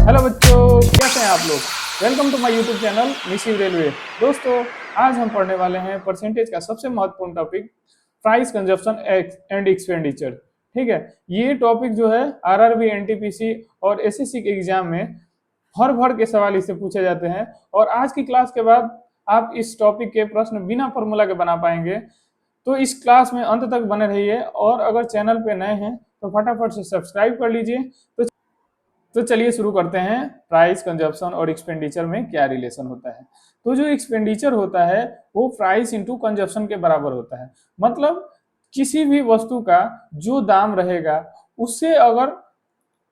Hello बच्चों, कैसे हैं आप लोग। Welcome to my YouTube channel मिसिव रेलवे। दोस्तों, आज हम पढ़ने वाले हैं परसेंटेज का सबसे महत्वपूर्ण topic, price consumption and expenditure. ठीक है, ये टॉपिक जो है आरआरबी, एनटीपीसी और एसएससी के एग्जाम में भर भर के सवाल इससे पूछे जाते हैं। और आज की क्लास के बाद आप इस टॉपिक के प्रश्न बिना फॉर्मूला के बना पाएंगे। तो इस क्लास में अंत तक बने रहिए, और अगर चैनल पे नए हैं तो फटाफट से सब्सक्राइब कर लीजिए। तो चलिए शुरू करते हैं। प्राइस कंजप्शन और एक्सपेंडिचर में क्या रिलेशन होता है। तो जो एक्सपेंडिचर होता है वो प्राइस इंटू कंजप्शन के बराबर होता है। मतलब किसी भी वस्तु का जो दाम रहेगा उससे अगर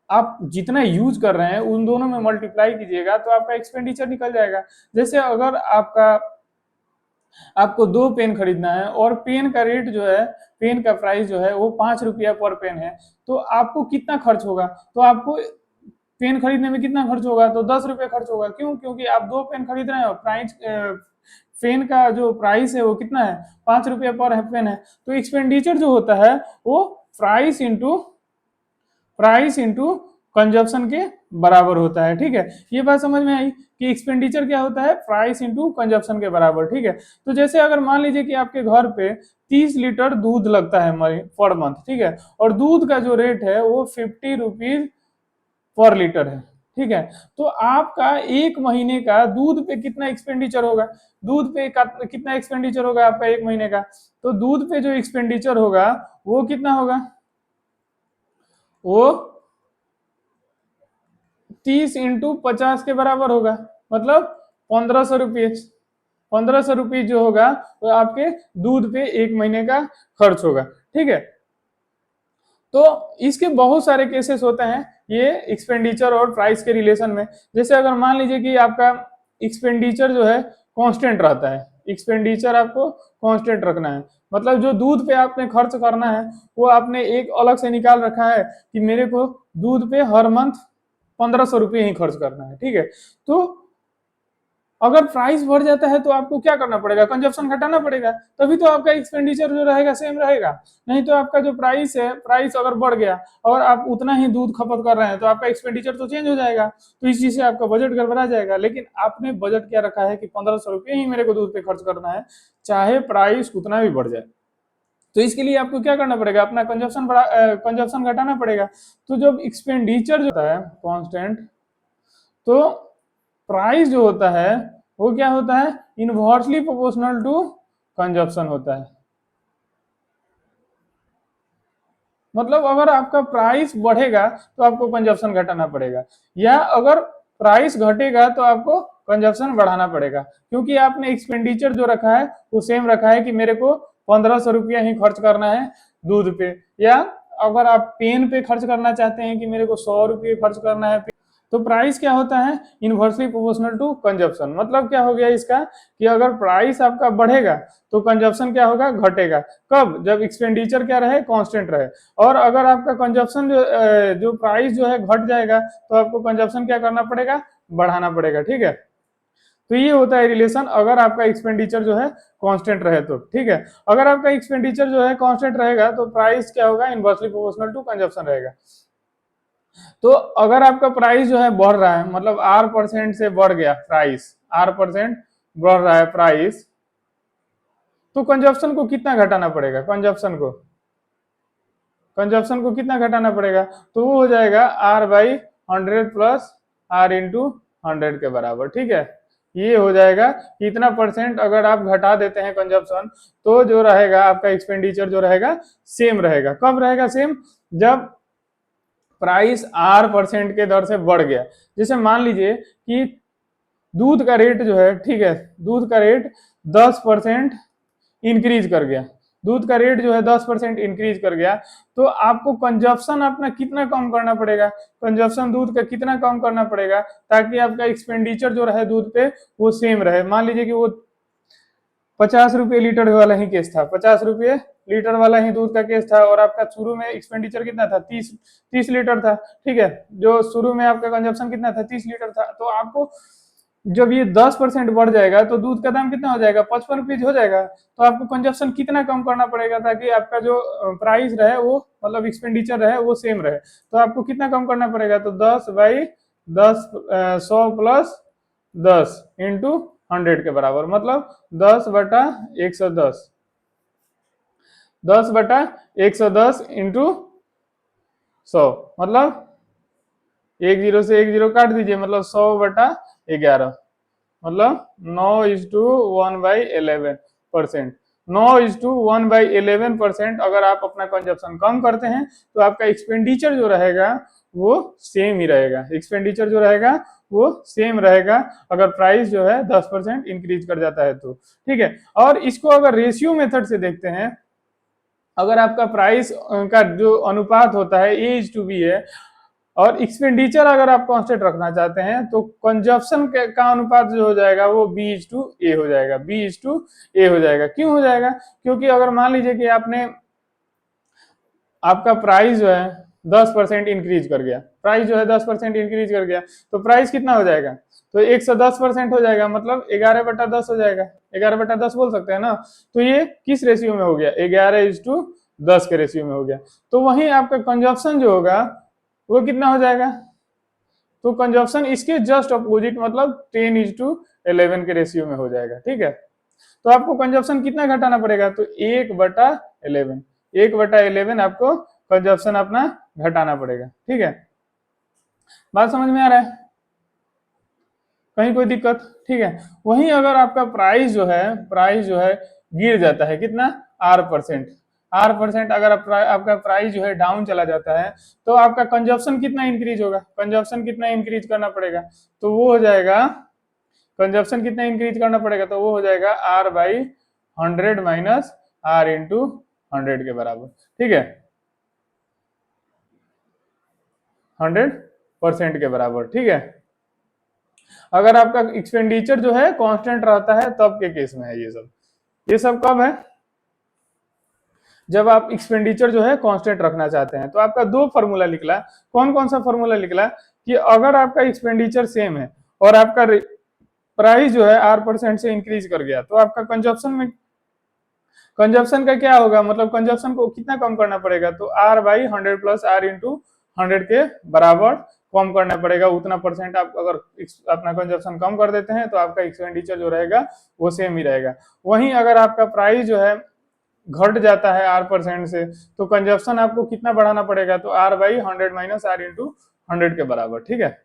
आप जितना यूज कर रहे हैं उन दोनों में मल्टीप्लाई कीजिएगा तो आपका एक्सपेंडिचर निकल जाएगा। जैसे अगर आपको 2 पेन खरीदना है और पेन का रेट जो है, पेन का प्राइस जो है वो 5 रुपया पर पेन है, तो आपको कितना खर्च होगा। तो आपको पेन खरीदने में कितना खर्च होगा, तो 10 रुपये खर्च होगा। क्यों? क्योंकि आप 2 पेन खरीद रहे हो। पेन का जो प्राइस है वो कितना है, 5 रुपये पर पेन है। तो एक्सपेंडिचर जो होता है वो प्राइस इंटू कंजप्शन के बराबर होता है। ठीक है, ये बात समझ में आई कि एक्सपेंडिचर क्या होता है, प्राइस इंटू कंजप्शन के बराबर। ठीक है, तो जैसे अगर मान लीजिए कि आपके घर पे 30 लीटर दूध लगता है पर मंथ, ठीक है, और दूध का जो रेट है वो 50 रुपीज पर लीटर है। ठीक है, तो आपका एक महीने का दूध पे कितना एक्सपेंडिचर होगा, दूध पे कितना एक्सपेंडिचर होगा आपका एक महीने का। तो दूध पे जो एक्सपेंडिचर होगा वो कितना होगा, वो 30 × 50 के बराबर होगा। मतलब 1500 रुपये। 1500 रुपये जो होगा वो आपके दूध पे एक महीने का खर्च होगा। ठीक है, तो इसके बहुत सारे केसेस होते हैं ये एक्सपेंडिचर और प्राइस के रिलेशन में। जैसे अगर मान लीजिए कि आपका एक्सपेंडिचर जो है कांस्टेंट रहता है, एक्सपेंडिचर आपको कांस्टेंट रखना है, मतलब जो दूध पे आपने खर्च करना है वो आपने एक अलग से निकाल रखा है कि मेरे को दूध पे हर मंथ 1500 रुपये ही खर्च करना है। ठीक है, तो अगर प्राइस बढ़ जाता है तो आपको क्या करना पड़ेगा, कंजप्शन घटाना पड़ेगा, तभी तो आपका एक्सपेंडिचर जो रहेगा सेम रहेगा। नहीं तो आपका जो प्राइस है, प्राइस अगर बढ़ गया और आप उतना ही दूध खपत कर रहे हैं तो आपका एक्सपेंडिचर तो चेंज हो जाएगा। तो इस चीज से आपका बजट गड़बड़ा जाएगा। लेकिन आपने बजट क्या रखा है कि 1500 रुपये ही मेरे को दूध पे खर्च करना है, चाहे प्राइस उतना भी बढ़ जाए। तो इसके लिए आपको क्या करना पड़ेगा, अपना कंजप्शन घटाना पड़ेगा। तो जब एक्सपेंडिचर जो होता है कांस्टेंट, तो प्राइस जो होता है वो क्या होता है, इनवर्सली प्रोपोर्शनल टू कंजप्शन होता है। मतलब अगर आपका प्राइस बढ़ेगा तो आपको कंजप्शन घटाना पड़ेगा, या अगर प्राइस घटेगा तो आपको कंजप्शन बढ़ाना पड़ेगा। क्योंकि आपने एक्सपेंडिचर जो रखा है वो सेम रखा है कि मेरे को 1500 रुपया ही खर्च करना है दूध पे, या अगर आप पेन पे खर्च करना चाहते हैं कि मेरे को 100 रुपये खर्च करना है। तो प्राइस क्या होता है, इनवर्सली प्रोपोर्शनल टू कंजप्शन। मतलब क्या हो गया इसका कि अगर प्राइस आपका बढ़ेगा तो कंजप्शन क्या होगा, घटेगा। कब? जब एक्सपेंडिचर क्या रहे, कांस्टेंट रहे। और अगर आपका कंजप्शन जो प्राइस जो है घट जाएगा तो आपको कंजप्शन क्या करना पड़ेगा, बढ़ाना पड़ेगा। ठीक है, तो ये होता है रिलेशन अगर आपका एक्सपेंडिचर जो है कांस्टेंट रहे तो। ठीक है, अगर आपका एक्सपेंडिचर जो है कांस्टेंट रहेगा तो प्राइस क्या होगा, इनवर्सली प्रोपोर्शनल टू कंजप्शन रहेगा। तो अगर आपका प्राइस जो है बढ़ रहा है, मतलब R% से बढ़ गया प्राइस, R% बढ़ रहा है प्राइस, तो कंजप्शन को कितना घटाना पड़ेगा, कंजप्शन को कितना घटाना पड़ेगा, तो वो हो जाएगा R/100 प्लस R/100 के बराबर। ठीक है, ये हो जाएगा इतना परसेंट। अगर आप घटा देते हैं कंजप्शन तो जो रहेगा आपका एक्सपेंडिचर जो रहेगा सेम रहेगा। कब रहेगा सेम, जब प्राइस R% के दर से बढ़ गया। जैसे मान लीजिए कि दूध का रेट जो है, ठीक है, दूध का रेट 10% इंक्रीज कर गया, दूध का रेट जो है 10% इंक्रीज कर गया, तो आपको कंजप्शन अपना कितना कम करना पड़ेगा, कंजप्शन दूध का कितना कम करना पड़ेगा ताकि आपका एक्सपेंडिचर जो रहे दूध पे वो सेम रहे। मान लीजिए कि वो 50 रुपये लीटर वाला ही केस था, 50 रुपये लीटर वाला ही दूध का केस था, और आपका शुरू में एक्सपेंडिचर कितना था, 30 लीटर था। ठीक है, जो शुरू में आपका कंजप्शन कितना था, 30 लीटर था। तो आपको जब ये 10% बढ़ जाएगा तो दूध का दाम कितना हो जाएगा, 55 रुपीज हो जाएगा। तो आपको कंजप्शन कितना कम करना पड़ेगा ताकि आपका जो प्राइस रहे वो, मतलब एक्सपेंडिचर रहे वो सेम रहे। तो आपको कितना कम करना पड़ेगा, तो 100 प्लस 10 इंटू 100 के बराबर, मतलब 10/110, 10/110 इंटू 100, मतलब 10 से 10 काट दीजिए, मतलब 100/11, मतलब 9:1/11%। 9:1/11% अगर आप अपना कंजप्शन कम करते हैं तो आपका एक्सपेंडिचर जो रहेगा वो सेम ही रहेगा, एक्सपेंडिचर जो रहेगा वो सेम रहेगा अगर प्राइस जो है 10% इंक्रीज कर जाता है तो, ठीक है। और इसको अगर रेशियो मेथड से देखते हैं, अगर आपका प्राइस का जो अनुपात होता है A/B है, और एक्सपेंडिचर अगर आप कांस्टेंट रखना चाहते हैं तो कंजप्शन का अनुपात जो हो जाएगा वो B/A हो जाएगा, B/A हो जाएगा। क्यों हो जाएगा? क्योंकि अगर मान लीजिए कि आपका प्राइस जो है 10% इंक्रीज कर गया, प्राइस जो है 10% इंक्रीज कर गया, तो प्राइस कितना हो जाएगा? तो 110% हो जाएगा, मतलब 11/10 हो जाएगा, 11/10 बोल सकते हैं ना। तो ये किस रेशियो में हो गया? 11:10 के रेशियो में हो गया। तो वहीं आपका कंजप्शन जो होगा वो कितना हो जाएगा? तो कंजप्शन इसके जस्ट अपोजिट, मतलब 10:11 के रेशियो में हो जाएगा, ठीक है। तो आपको कंजप्शन कितना घटाना पड़ेगा? तो 1/11, 1/11 आपको कंजप्शन अपना घटाना पड़ेगा, ठीक है। बात समझ में आ रहा है? कहीं कोई दिक्कत? ठीक है। वहीं अगर आपका प्राइस जो है गिर जाता है, कितना? R%, R%, अगर आपका प्राइस जो है डाउन चला जाता है तो आपका कंजप्शन कितना इंक्रीज होगा? कंजप्शन कितना इंक्रीज करना पड़ेगा? तो वो हो जाएगा, कंजप्शन कितना इंक्रीज करना पड़ेगा? तो वो हो जाएगा R/100 माइनस R इंटू 100 के बराबर, ठीक है, 100% के बराबर, ठीक है। अगर आपका एक्सपेंडिचर जो है कांस्टेंट रहता है तब के केस में है ये सब कब है? जब आप एक्सपेंडिचर जो है कांस्टेंट रखना चाहते हैं। तो आपका दो फार्मूला निकला। कौन कौन सा फार्मूला निकला? कि अगर आपका एक्सपेंडिचर सेम है और आपका प्राइस जो है R% से इंक्रीज कर गया तो आपका कंजप्शन का क्या होगा? मतलब कंजप्शन को कितना कम करना पड़ेगा? तो R/100 प्लस R इंटू 100 के बराबर कम करना पड़ेगा। उतना परसेंट आप अगर अपना कंजप्शन कम कर देते हैं तो आपका एक्सपेंडिचर जो रहेगा वो सेम ही रहेगा। वहीं अगर आपका प्राइस जो है घट जाता है R% से तो कंजप्शन आपको कितना बढ़ाना पड़ेगा? तो R/100 माइनस R इंटू 100 के बराबर, ठीक है।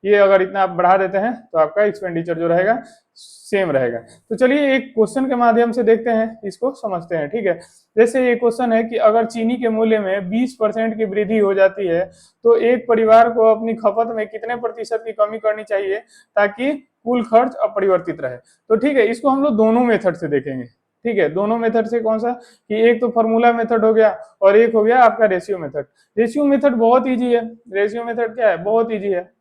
ये अगर इतना आप बढ़ा देते हैं तो आपका एक्सपेंडिचर जो रहेगा सेम रहेगा। तो चलिए एक क्वेश्चन के माध्यम से देखते हैं, इसको समझते हैं, ठीक है। जैसे ये क्वेश्चन है कि अगर चीनी के मूल्य में 20% की वृद्धि हो जाती है तो एक परिवार को अपनी खपत में कितने प्रतिशत की कमी करनी चाहिए ताकि कुल खर्च अपरिवर्तित रहे? तो ठीक है, इसको हम लोग दोनों मेथड से देखेंगे, ठीक है। दोनों मेथड से कौन सा? कि एक तो फॉर्मूला मेथड हो गया और एक हो गया आपका रेशियो मेथड। रेशियो मेथड बहुत इजी है। रेशियो मेथड क्या है? बहुत इजी है।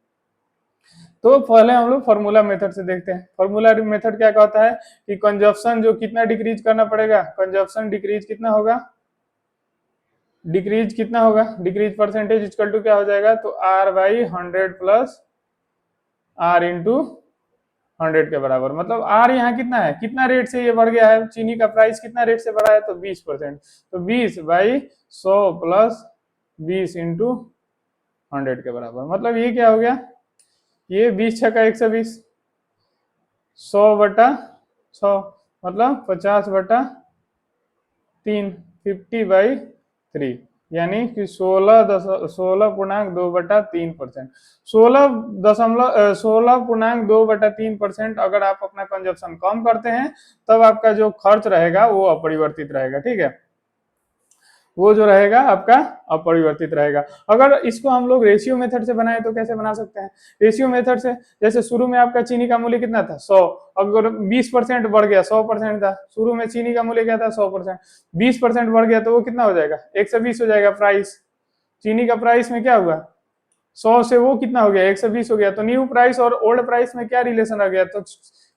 तो पहले हम लोग फॉर्मूला मेथड से देखते हैं। फॉर्मूला मेथड क्या कहता है कि कंजप्शन जो कितना डिक्रीज करना पड़ेगा? कंजप्शन डिक्रीज कितना होगा? डिक्रीज कितना होगा? डिक्रीज परसेंटेज इक्वल टू क्या हो जाएगा? तो R/100 प्लस R इंटू 100 के बराबर। मतलब R यहाँ कितना है? कितना रेट से ये बढ़ गया है? चीनी का प्राइस कितना रेट से बढ़ा है? तो 20%। तो 20/100 प्लस 20 इंटू 100 के बराबर। मतलब ये क्या हो गया? ये 20×6 = 120, 100/6, मतलब 50/3, 50/3, यानी कि 16.2/3%। 16.2/3% अगर आप अपना कंजप्शन कम करते हैं तब आपका जो खर्च रहेगा वो अपरिवर्तित रहेगा, ठीक है। वो जो रहेगा आपका अपरिवर्तित रहेगा। अगर इसको हम लोग रेशियो मेथड से बनाए तो कैसे बना सकते हैं? रेशियो मेथड से, जैसे शुरू में आपका चीनी का मूल्य कितना था? 100। अगर 20% बढ़ गया, 100% था शुरू में चीनी का मूल्य, क्या था? 100%। 20% बढ़ गया तो वो कितना हो जाएगा? 120 हो जाएगा प्राइस। चीनी का प्राइस में क्या हुआ? 100 से वो कितना हो गया? 120 हो गया। तो न्यू प्राइस और ओल्ड प्राइस में क्या रिलेशन आ गया? तो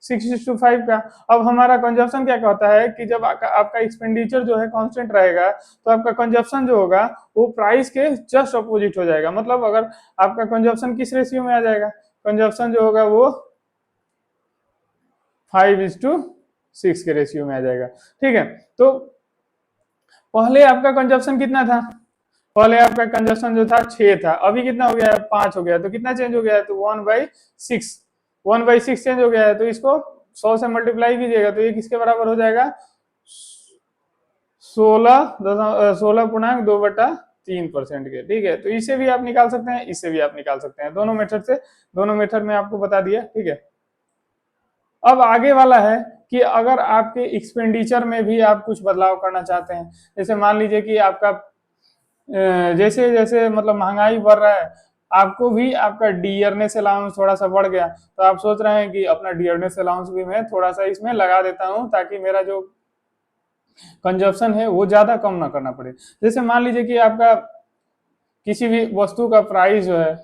6:5 का। अब हमारा कंजप्शन क्या कहता है कि जब आपका एक्सपेंडिचर जो है कांस्टेंट रहेगा तो आपका कंजप्शन जो होगा वो प्राइस के जस्ट अपोजिट हो जाएगा। मतलब अगर आपका कंजप्शन किस रेशियो में आ जाएगा? कंजप्शन जो होगा वो 5:6 के रेशियो में आ जाएगा, ठीक है। तो पहले आपका कंजप्शन कितना था? पहले आपका कंजप्शन जो था 6 था, अभी कितना हो गया है 5 हो गया है, तो कितना चेंज हो गया है, तो 1/6, 1/6 चेंज हो गया है। तो इसको 100 से मल्टीप्लाई कीजिएगा तो ये किसके बराबर हो जाएगा, 16.2/3% के। ठीक है, तो इसे भी आप निकाल सकते हैं, इससे भी आप निकाल सकते हैं, दोनों मेथड से, दोनों मेथड में आपको बता दिया। ठीक है, अब आगे वाला है कि अगर आपके एक्सपेंडिचर में भी आप कुछ बदलाव करना चाहते हैं, जैसे मान लीजिए कि आपका जैसे जैसे मतलब महंगाई बढ़ रहा है, आपको भी आपका डियरनेस अलाउंस थोड़ा सा बढ़ गया, तो आप सोच रहे हैं कि अपना डियरनेस अलाउंस भी मैं थोड़ा सा इसमें लगा देता हूं ताकि मेरा जो कंजप्शन है वो ज्यादा कम ना करना पड़े। जैसे मान लीजिए कि आपका किसी भी वस्तु का प्राइस जो है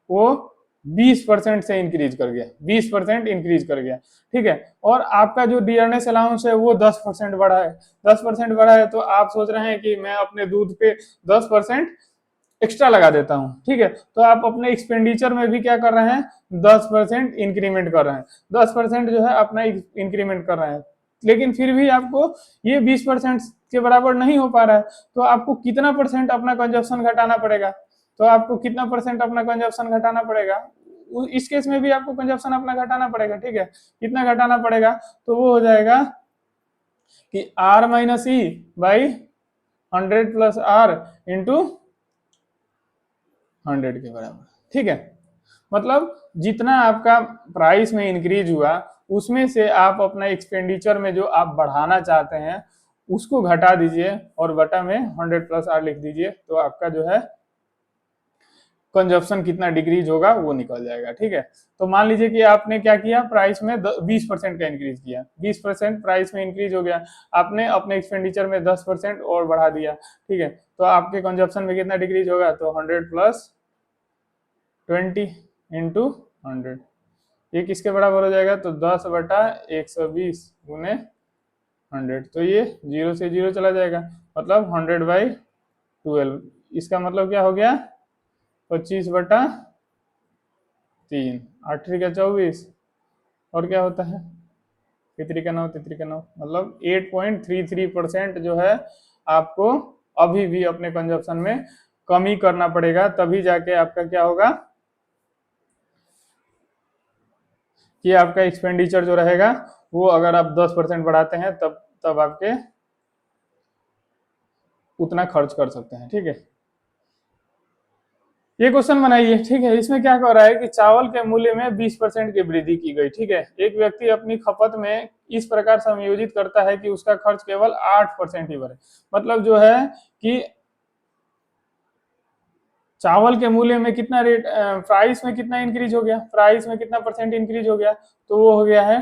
वो 20% से इंक्रीज कर गया, 20% इंक्रीज कर गया। ठीक है, और आपका जो डियरनेस अलाउंस है वो 10% बढ़ा है, 10% बढ़ा है, तो आप सोच रहे हैं कि मैं अपने दूध पे 10% एक्स्ट्रा लगा देता हूं। ठीक है, तो आप अपने एक्सपेंडिचर में भी क्या कर रहे हैं, 10% इंक्रीमेंट कर रहे हैं, 10% जो है अपना इंक्रीमेंट कर रहे हैं, लेकिन फिर भी आपको ये 20% के बराबर नहीं हो पा रहा है, तो आपको कितना परसेंट अपना कंजप्शन घटाना पड़ेगा, तो आपको कितना परसेंट अपना कंजप्शन घटाना पड़ेगा, इस केस में भी आपको कंजप्शन अपना घटाना पड़ेगा। ठीक है, कितना घटाना पड़ेगा, तो वो हो जाएगा कि R-E/100 + R × 100 के बराबर। ठीक है, मतलब जितना आपका प्राइस में इंक्रीज हुआ उसमें से आप अपना एक्सपेंडिचर में जो आप बढ़ाना चाहते हैं उसको घटा दीजिए और बटा में 100 + R लिख दीजिए, तो आपका जो है कंजप्शन कितना डिक्रीज होगा वो निकल जाएगा। ठीक है, तो मान लीजिए कि आपने क्या किया, प्राइस में 20% का इंक्रीज किया, 20% प्राइस में इंक्रीज हो गया, आपने अपने एक्सपेंडिचर में 10% और बढ़ा दिया। ठीक है, तो आपके कंजप्शन में कितना डिक्रीज होगा, तो 100 + 20 × 100, ये किसके बराबर हो जाएगा, तो 10/120 गुने 100, तो ये 0 से 0 चला जाएगा, मतलब 100/12। इसका मतलब क्या हो गया, 25/3, 8×3 = 24, और क्या होता है, 3×9 3×9, मतलब 8.33% जो है आपको अभी भी अपने कंजप्शन में कमी करना पड़ेगा, तभी जाके आपका क्या होगा कि आपका एक्सपेंडिचर जो रहेगा वो, अगर आप 10% बढ़ाते हैं तब आपके उतना खर्च कर सकते हैं। ठीक है, ये क्वेश्चन बनाइए। ठीक है, इसमें क्या कह रहा है कि चावल के मूल्य में 20% की वृद्धि की गई। ठीक है, एक व्यक्ति अपनी खपत में इस प्रकार समायोजित करता है कि उसका खर्च केवल 8% ही बढ़े, मतलब जो है कि चावल के मूल्य में कितना रेट, प्राइस में कितना इंक्रीज हो गया, प्राइस में कितना परसेंट इंक्रीज हो गया, तो वो हो गया है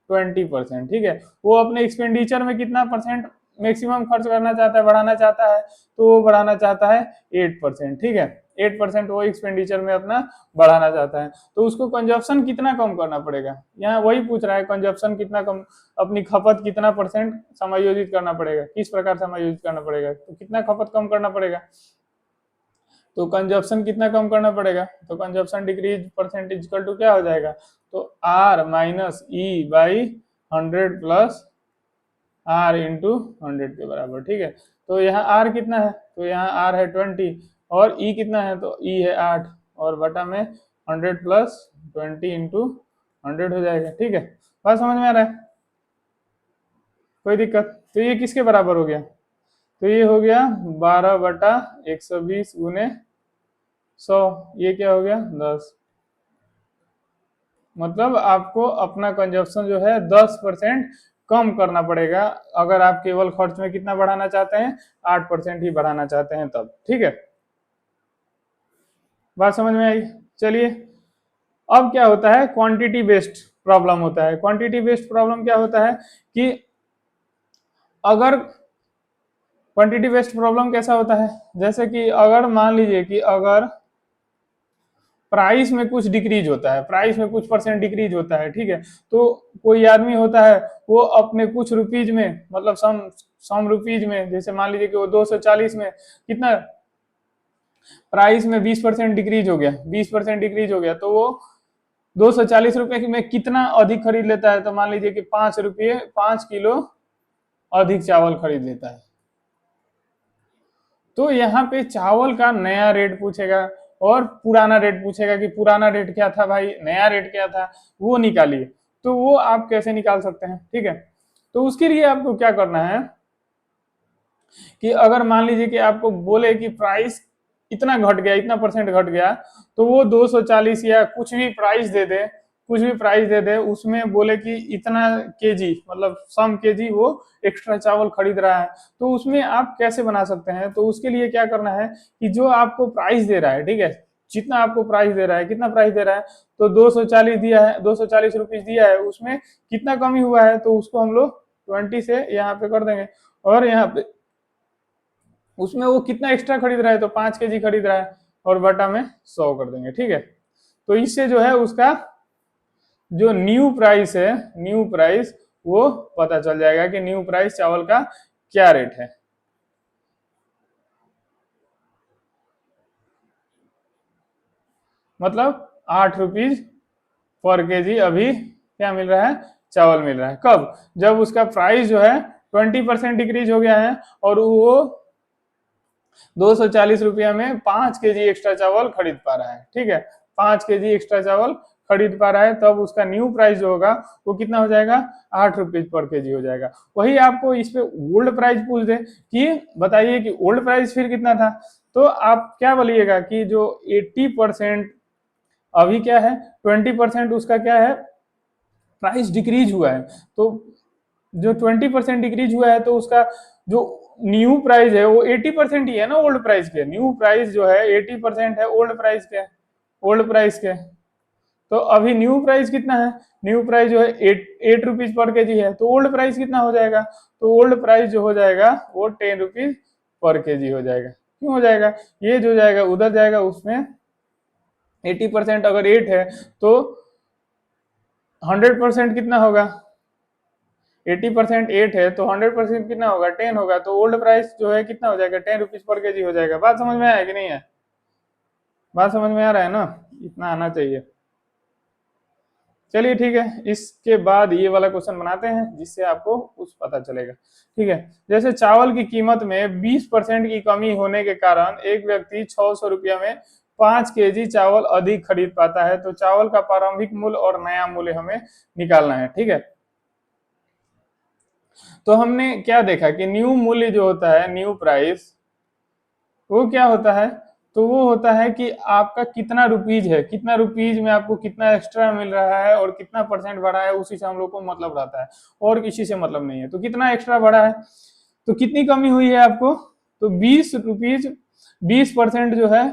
20%। ठीक है, वो अपने एक्सपेंडिचर में कितना परसेंट मैक्सिमम खर्च करना चाहता है, बढ़ाना चाहता है, तो वो बढ़ाना चाहता है 8%। ठीक है, 8% वो एक्सपेंडिचर में अपना बढ़ाना चाहता है, तो उसको कंजप्शन कितना कम करना पड़ेगा, यहाँ वही पूछ रहा है, कंजप्शन कितना कम, अपनी खपत कितना परसेंट समायोजित करना पड़ेगा, किस प्रकार समायोजित करना पड़ेगा, तो कितना खपत कम करना पड़ेगा, तो कंजप्शन कितना कम करना पड़ेगा, तो consumption decrease percentage equal to क्या हो जाएगा, तो R - E/100 + R × 100 के बराबर। ठीक है, तो यहाँ R कितना है, तो यहाँ R है 20 और E कितना है, तो E है 8, और बटा में 100 + 20 × 100 हो जाएगा। ठीक है, बात समझ में आ रहा है, कोई दिक्कत, तो ये किसके बराबर हो गया, तो ये हो गया 12/120 गुने 100, ये क्या हो गया 10, मतलब आपको अपना कंजप्शन जो है 10% कम करना पड़ेगा, अगर आप केवल खर्च में कितना बढ़ाना चाहते हैं, 8% ही बढ़ाना चाहते हैं तब। ठीक है, बात समझ में आई। चलिए, अब क्या होता है, क्वांटिटी बेस्ड प्रॉब्लम होता है। क्वांटिटी बेस्ड प्रॉब्लम क्या होता है कि अगर क्वांटिटी बेस्ड प्रॉब्लम कैसा होता है, जैसे कि अगर मान लीजिए कि अगर प्राइस में कुछ डिक्रीज होता है, प्राइस में कुछ परसेंट डिक्रीज होता है। ठीक है, तो कोई आदमी होता है वो अपने कुछ रुपीज में, मतलब सम रुपीज में, जैसे मान लीजिए कि वो 240 में कितना प्राइस में 20% डिक्रीज हो गया, 20% डिक्रीज हो गया, तो वो 240 रुपए में कितना अधिक खरीद लेता है, तो मान लीजिए कि 5 किलो अधिक चावल खरीद लेता है। तो यहाँ पे चावल का नया रेट पूछेगा और पुराना रेट पूछेगा कि पुराना रेट क्या था भाई, नया रेट क्या था, वो निकालिए। तो वो आप कैसे निकाल सकते हैं, ठीक है। तो उसके लिए आपको क्या करना है कि अगर मान लीजिए कि आपको बोले कि प्राइस इतना घट गया, इतना परसेंट घट गया, तो वो 240 या कुछ भी प्राइस दे दे, कुछ भी प्राइस दे दे, उसमें बोले कि इतना केजी, मतलब सम केजी वो एक्स्ट्रा चावल खरीद रहा है, तो उसमें आप कैसे बना सकते हैं। तो उसके लिए क्या करना है कि जो आपको प्राइस दे रहा है, ठीक है, जितना आपको प्राइस दे रहा है, कितना प्राइस दे रहा है, तो 240 दिया है, 240 रुपीज दिया है, उसमें कितना कमी हुआ है, तो उसको हम लोग 20 से यहाँ पे कर देंगे, और यहाँ पे उसमें वो कितना एक्स्ट्रा खरीद रहा है, तो 5 केजी खरीद रहा है, और बटा में 100 कर देंगे, ठीक है। तो इससे जो है उसका जो न्यू प्राइस है, न्यू प्राइस वो पता चल जाएगा कि न्यू प्राइस चावल का क्या रेट है। मतलब 8 रुपीज पर केजी अभी क्या मिल रहा है, चावल मिल रहा है। कब? जब उसका प्राइस जो है 20% डिक्रीज हो गया है और वो 240 रुपया में 5 केजी एक्स्ट्रा चावल खरीद पा रहा है, ठीक है, 5 केजी एक्स्ट्रा चावल खरीद पा रहा है, तब उसका न्यू प्राइस जो होगा वो कितना हो जाएगा, 8 रुपीज पर केजी हो जाएगा। वही आपको इस पे ओल्ड प्राइस पूछ दे कि बताइए कि ओल्ड प्राइस फिर कितना था, तो आप क्या बोलिएगा कि जो 80% अभी क्या है, 20% उसका क्या है, प्राइस डिक्रीज हुआ है। तो जो 20% डिक्रीज हुआ है, तो उसका जो न्यू प्राइस है वो 80% ही है ना ओल्ड प्राइस के। न्यू प्राइस जो है 80% है ओल्ड प्राइस के, ओल्ड प्राइस के। तो अभी न्यू प्राइस कितना है, न्यू प्राइस जो है 8 रुपीज पर केजी है, तो ओल्ड प्राइस कितना हो जाएगा, तो ओल्ड प्राइस जो हो जाएगा वो 10 रुपीज पर केजी हो जाएगा। क्यों हो जाएगा, ये जो जाएगा उधर जाएगा, उसमें 80% अगर 8 है, तो 100% कितना होगा, 80% 8 है, तो 100% कितना होगा, 10 होगा, तो ओल्ड प्राइस जो है कितना हो जाएगा, 10 रुपीज पर केजी हो जाएगा। बात समझ में आया कि नहीं है, बात समझ में आ रहा है ना, इतना आना चाहिए। चलिए ठीक है, इसके बाद ये वाला क्वेश्चन बनाते हैं जिससे आपको कुछ पता चलेगा, ठीक है। जैसे चावल की कीमत में 20% की कमी होने के कारण एक व्यक्ति 600 रुपया में 5 केजी चावल अधिक खरीद पाता है, तो चावल का प्रारंभिक मूल्य और नया मूल्य हमें निकालना है, ठीक है। तो हमने क्या देखा कि न्यू मूल्य जो होता है, न्यू प्राइस, वो क्या होता है, तो वो होता है कि आपका कितना रुपीज है, कितना रुपीज में आपको कितना एक्स्ट्रा मिल रहा है और कितना परसेंट बढ़ा है, उसी से हम लोग को मतलब रहता है, और किसी से मतलब नहीं है। तो कितना एक्स्ट्रा बढ़ा है, तो कितनी कमी हुई है आपको, तो 20 रुपीज, 20% जो है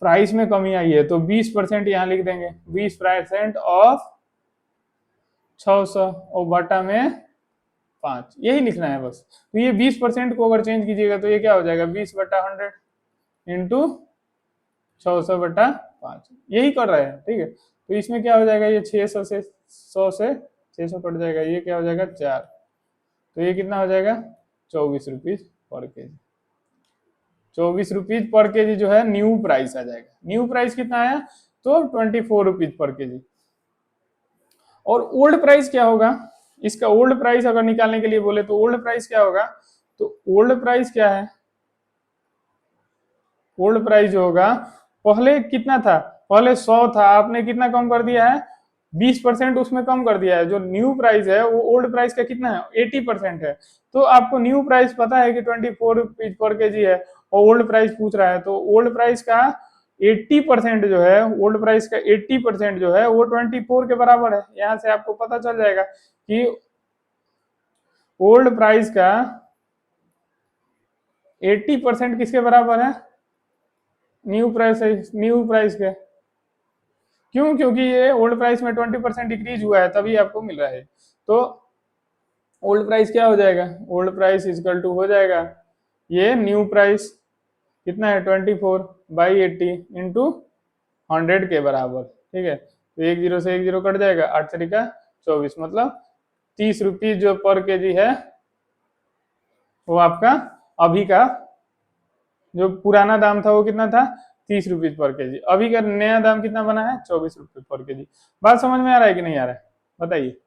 प्राइस में कमी आई है, तो 20% यहाँ लिख देंगे, 20% ऑफ 600 और बटा में 5, यही लिखना है बस। तो ये 20% को अगर चेंज कीजिएगा तो ये क्या हो जाएगा, 20/100 इंटू 600/5, यही कर रहे हैं, ठीक है। तो इसमें क्या हो जाएगा, ये 600 से 100 से 600 कट जाएगा, ये क्या हो जाएगा 4, तो ये कितना हो जाएगा 24 rupees per KG. 24 rupees per KG जो है न्यू प्राइस आ जाएगा। न्यू प्राइस कितना आया, तो 24 रुपीज पर केजी। और ओल्ड प्राइस क्या होगा, इसका ओल्ड प्राइस अगर निकालने के लिए बोले तो ओल्ड प्राइस क्या होगा, तो ओल्ड प्राइस क्या है, ओल्ड प्राइस जो होगा, पहले कितना था, पहले 100 था, आपने कितना कम कर दिया है, 20% उसमें कम कर दिया है। जो न्यू प्राइस है वो ओल्ड प्राइस का कितना है, 80% है। तो आपको न्यू प्राइस पता है कि 24 रुपीज पर केजी है, और ओल्ड प्राइस पूछ रहा है, तो ओल्ड प्राइस का 80% जो है, ओल्ड प्राइस का 80% जो है वो 24 के बराबर है। यहाँ से आपको पता चल जाएगा कि ओल्ड प्राइस का 80% किसके बराबर है, न्यू प्राइस है, न्यू प्राइस के। क्यों, क्योंकि ये ओल्ड प्राइस में 20% डिक्रीज हुआ है, तभी आपको मिल रहा है। तो ओल्ड प्राइस क्या हो जाएगा, ओल्ड प्राइस इजकल टू हो जाएगा, ये न्यू प्राइस कितना है 24/80 इंटू 100 के बराबर, ठीक है। तो 10 से 10 कट जाएगा, 8×3=24, मतलब 30 रुपीज जो पर केजी है वो आपका अभी का, जो पुराना दाम था वो कितना था, 30 रुपीज पर केजी। अभी का नया दाम कितना बना है, 24 रुपये पर केजी। बात समझ में आ रहा है कि नहीं आ रहा है, बताइए।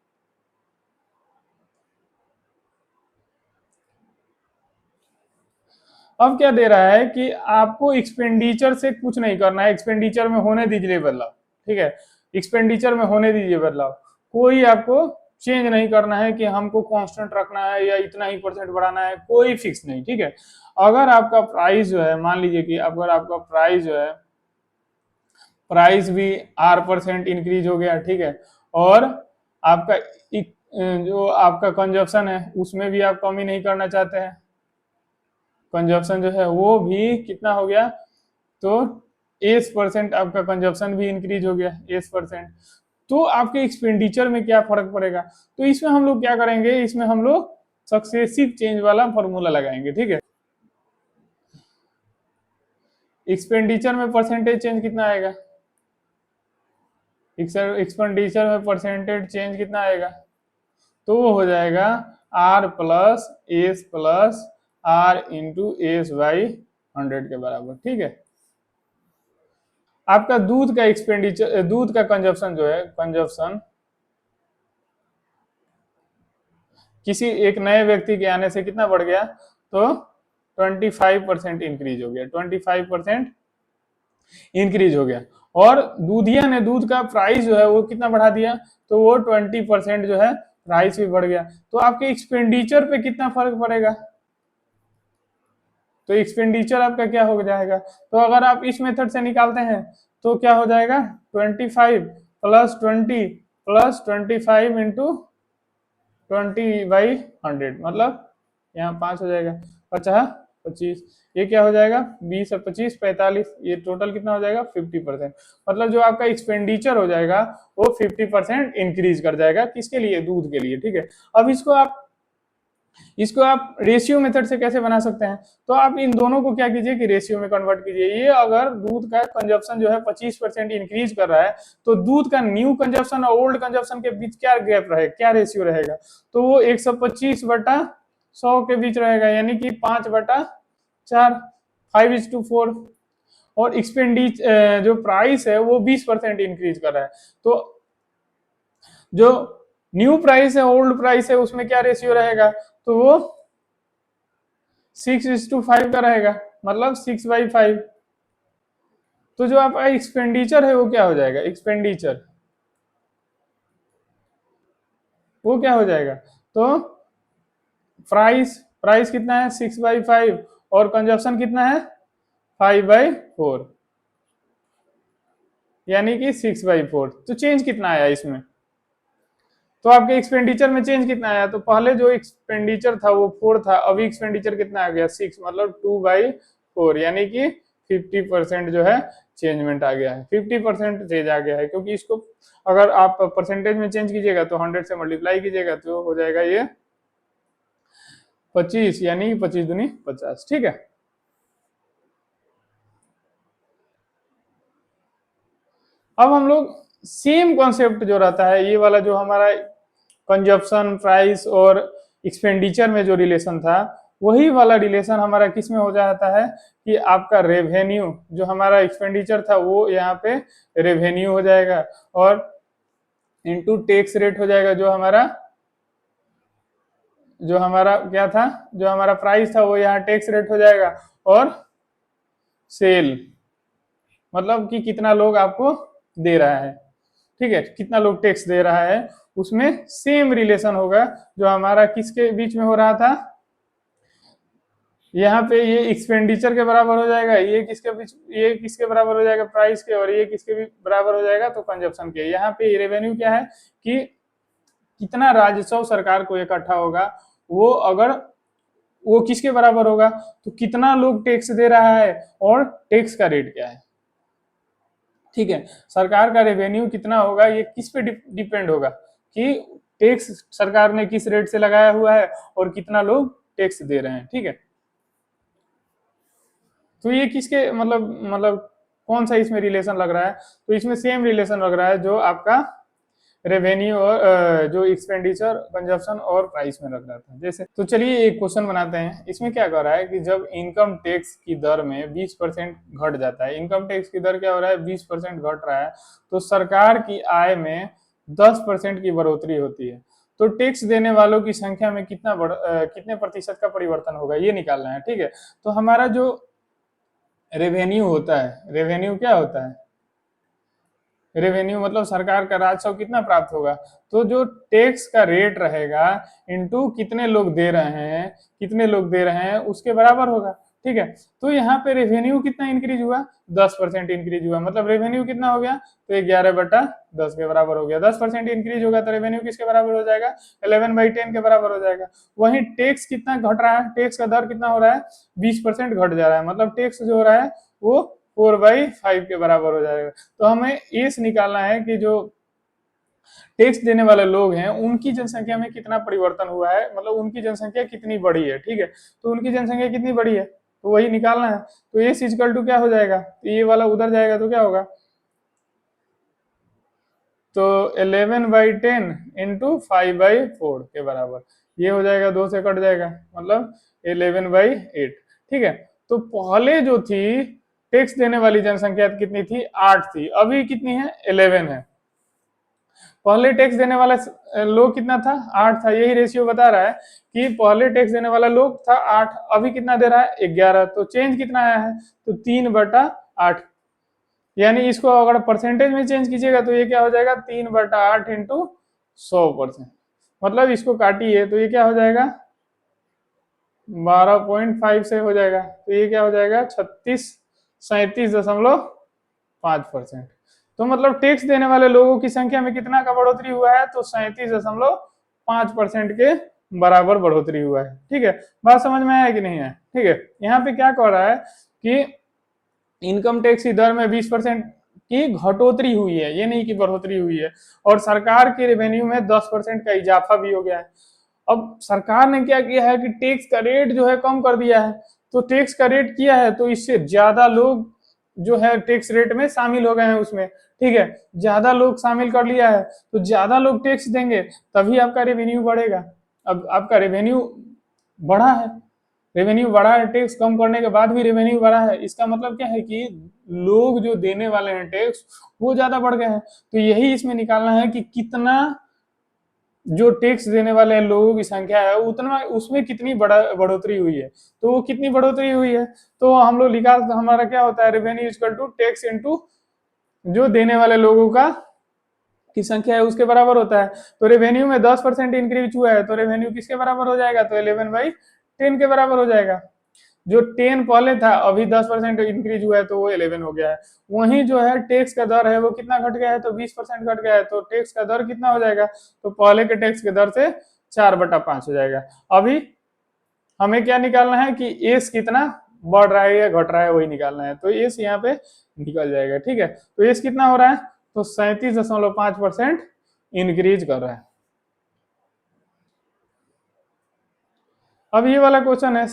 अब क्या दे रहा है कि आपको एक्सपेंडिचर से कुछ नहीं करना है, एक्सपेंडिचर में होने दीजिए बदलाव, ठीक है, एक्सपेंडिचर में होने दीजिए बदलाव, कोई आपको चेंज नहीं करना है कि हमको कांस्टेंट रखना है या इतना ही परसेंट बढ़ाना है, कोई फिक्स नहीं, ठीक है। अगर आपका प्राइस जो है, मान लीजिए कि अगर आपका प्राइस जो है, प्राइस भी R% इंक्रीज हो गया, ठीक है, और आपका जो आपका कंजप्शन है उसमें भी आप कमी नहीं करना चाहते हैं, कंजप्शन जो है वो भी कितना हो गया, तो S% आपका कंजप्शन भी इंक्रीज हो गया, S%, तो आपके एक्सपेंडिचर में क्या फर्क पड़ेगा, तो इसमें हम लोग क्या करेंगे, इसमें हम लोग सक्सेसिव चेंज वाला फॉर्मूला लगाएंगे, ठीक है। एक्सपेंडिचर में परसेंटेज चेंज कितना आएगा, एक्सपेंडिचर में परसेंटेज चेंज कितना आएगा, तो वो हो जाएगा R+S+R/100 के बराबर, ठीक है। आपका दूध का एक्सपेंडिचर, दूध का कंजप्शन जो है, कंजप्शन किसी एक नए व्यक्ति के आने से कितना बढ़ गया, तो 25% इंक्रीज हो गया, 25% इंक्रीज हो गया, और दूधिया ने दूध का प्राइस जो है वो कितना बढ़ा दिया, तो वो 20% जो है प्राइस भी बढ़ गया, तो आपके एक्सपेंडिचर पे कितना फर्क पड़ेगा, तो एक्सपेंडिचर आपका क्या हो जाएगा, तो अगर आप इस मेथड से निकालते हैं तो क्या हो जाएगा, 25+20+25 इंटू 20/100, मतलब यहाँ 5 हो जाएगा, 50 25, ये क्या हो जाएगा, 20 और 25 45, ये टोटल कितना हो जाएगा, 50%, मतलब जो आपका एक्सपेंडिचर हो जाएगा वो 50% इंक्रीज कर जाएगा, किसके लिए, दूध के लिए, ठीक है। अब इसको आप रेशियो मेथड से कैसे बना सकते हैं, तो आप इन दोनों को क्या कीजिए कि रेशियो में कन्वर्ट कीजिए, ये अगर दूध का कंजप्शन जो है 25% इंक्रीज कर रहा है, तो दूध का न्यू कंजप्शन और ओल्ड कंजप्शन के बीच क्या गैप रहेगा, क्या रेशियो रहेगा, तो वो 125/100 के बीच रहेगा, यानी कि 5/4, 5:4, और एक्सपेंडिचर जो प्राइस है वो 20% इंक्रीज कर रहा है, तो जो न्यू प्राइस है ओल्ड प्राइस है उसमें क्या रेशियो रहेगा, तो वो 6:5 का रहेगा, मतलब 6/5, तो जो आपका एक्सपेंडिचर है वो क्या हो जाएगा, एक्सपेंडिचर वो क्या हो जाएगा, तो प्राइस प्राइस कितना है 6/5, और कंजप्शन कितना है 5/4, यानी कि 6/4, तो चेंज कितना आया इसमें, तो आपके एक्सपेंडिचर में चेंज कितना आया, तो पहले जो एक्सपेंडिचर था वो 4 था, अभी एक्सपेंडिचर कितना आ गया 6, मतलब 2/4, यानी कि 50% जो है चेंजमेंट आ गया है, 50% चेंज आ गया है, क्योंकि इसको अगर आप परसेंटेज में चेंज कीजिएगा तो 100 से मल्टीप्लाई कीजिएगा तो हो जाएगा ये 25, यानी 25 दूनी 50, ठीक है। अब हम लोग सेम कॉन्सेप्ट जो रहता है, ये वाला जो हमारा कंजप्शन प्राइस और एक्सपेंडिचर में जो रिलेशन था, वही वाला रिलेशन हमारा किस में हो जाता है कि आपका रेवेन्यू, जो हमारा एक्सपेंडिचर था वो यहाँ पे रेवेन्यू हो जाएगा, और इनटू टैक्स रेट हो जाएगा, जो हमारा क्या था, जो हमारा प्राइस था वो यहाँ टैक्स रेट हो जाएगा, और सेल मतलब कि कितना लोग आपको दे रहा है, ठीक है, कितना लोग टैक्स दे रहा है, उसमें सेम रिलेशन होगा जो हमारा किसके बीच में हो रहा था, यहाँ पे ये एक्सपेंडिचर के बराबर हो जाएगा, ये किसके बराबर हो जाएगा, प्राइस के, और ये किसके भी बराबर हो जाएगा, तो कंजप्शन के। यहाँ पे रेवेन्यू क्या है कि कितना राजस्व सरकार को इकट्ठा होगा, वो अगर वो किसके बराबर होगा, तो कितना लोग टैक्स दे रहा है और टैक्स का रेट क्या है, ठीक है। सरकार का रेवेन्यू कितना होगा ये किस पे डिपेंड होगा कि टैक्स सरकार ने किस रेट से लगाया हुआ है और कितना लोग टैक्स दे रहे हैं, ठीक है। तो ये किसके मतलब कौन सा इसमें रिलेशन लग रहा है, तो इसमें सेम रिलेशन लग रहा है जो आपका रेवेन्यू और जो एक्सपेंडिचर कंजप्शन और प्राइस में लग रहा था, जैसे तो चलिए एक क्वेश्चन बनाते हैं। इसमें क्या कर रहा है कि जब इनकम टैक्स की दर में 20% घट जाता है, इनकम टैक्स की दर क्या हो रहा है 20% घट रहा है, तो सरकार की आय में 10% की बढ़ोतरी होती है, तो टैक्स देने वालों की संख्या में कितने प्रतिशत का परिवर्तन होगा ये निकालना है। ठीक है, तो हमारा जो रेवेन्यू होता है, रेवेन्यू क्या होता है, रेवेन्यू मतलब सरकार का राजस्व कितना प्राप्त होगा, तो जो टैक्स का रेट रहेगा इनटू कितने लोग दे रहे हैं, कितने लोग दे रहे हैं उसके बराबर होगा। ठीक है, तो यहाँ पे रेवेन्यू कितना इंक्रीज हुआ, 10% इंक्रीज हुआ, मतलब रेवेन्यू कितना हो गया, तो 11/10 के बराबर हो गया। 10% इंक्रीज होगा तो रेवेन्यू किसके बराबर हो जाएगा, 11/10 के बराबर हो जाएगा। वहीं टैक्स कितना घट रहा है, टैक्स का दर कितना हो रहा है, 20% घट जा रहा है, मतलब टैक्स जो हो रहा है वो 4/5 के बराबर हो जाएगा। तो हमें ये निकालना है कि जो टैक्स देने वाले लोग हैं उनकी जनसंख्या में कितना परिवर्तन हुआ है, मतलब उनकी जनसंख्या कितनी बढ़ी है। ठीक है, तो उनकी जनसंख्या कितनी बढ़ी है तो वही निकालना है। तो ये इक्वल टू क्या हो जाएगा, तो ये वाला उधर जाएगा तो क्या होगा, तो 11/10 इंटू 5/4 के बराबर, ये हो जाएगा, 2 से कट जाएगा, मतलब 11/8। ठीक है, तो पहले जो थी टैक्स देने वाली जनसंख्या कितनी थी, 8 थी, अभी कितनी है, 11 है। पहले टैक्स देने वाला लोग कितना था, 8 था, यही रेशियो बता रहा है कि पहले टैक्स देने वाला लोग था 8, अभी कितना दे रहा है, 11, तो चेंज कितना आया है, तो 3/8। यानी इसको अगर परसेंटेज में चेंज कीजिएगा तो ये क्या हो जाएगा, 3/8 इंटू 100%, मतलब इसको काटिए तो ये क्या हो जाएगा, 12.5 से हो जाएगा, तो ये क्या हो जाएगा, 37.5%। तो मतलब टैक्स देने वाले लोगों की संख्या में कितना का बढ़ोतरी हुआ है, तो 37.5% के बराबर बढ़ोतरी हुआ है। ठीक है, बात समझ में आया कि नहीं है। ठीक है, यहाँ पे क्या कह रहा है कि इनकम टैक्स की दर में 20% की घटोतरी हुई है, ये नहीं कि बढ़ोतरी हुई है, और सरकार के रेवेन्यू में 10% का इजाफा भी हो गया है। अब सरकार ने क्या किया है कि टैक्स का रेट जो है कम कर दिया है, तो टैक्स का रेट किया है तो इससे ज्यादा लोग जो है टैक्स रेट में शामिल हो गए हैं उसमें। ठीक है, ज्यादा लोग शामिल कर लिया है तो ज्यादा लोग टैक्स देंगे तभी आपका रेवेन्यू बढ़ेगा। अब आपका रेवेन्यू बढ़ा है, रेवेन्यू बढ़ा है, टैक्स कम करने के बाद भी रेवेन्यू बढ़ा है, इसका मतलब क्या है कि लोग जो देने वाले हैं टैक्स वो ज्यादा बढ़ गए हैं। तो यही इसमें निकालना है कि कितना जो टैक्स देने वाले हैं लोगों की संख्या है उतना उसमें कितनी बढ़ोतरी हुई है, तो वो कितनी बढ़ोतरी हुई है, तो हम लोग निकाल, हमारा क्या होता है, revenue equal to tax into जो देने वाले लोगों का की संख्या है उसके बराबर होता है। तो रेवेन्यू में 10% इंक्रीज हुआ है तो रेवेन्यू किसके बराबर हो जाएगा, तो 11/10 के बराबर हो जाएगा। जो 10 पहले था अभी 10% इंक्रीज हुआ है तो वो 11 हो गया है। वहीं जो है टैक्स का दर है वो कितना घट गया है, तो 20% घट गया है, तो टैक्स का दर कितना हो जाएगा, तो पहले के टैक्स के दर से 4/5 हो जाएगा। अभी हमें क्या निकालना है कि एस कितना बढ़ रहा है या घट रहा है वही निकालना है, तो एस यहाँ पे निकल जाएगा। ठीक है, तो एस कितना हो रहा है, तो 37.5% इंक्रीज कर रहा है। अब ये वाला क्वेश्चन है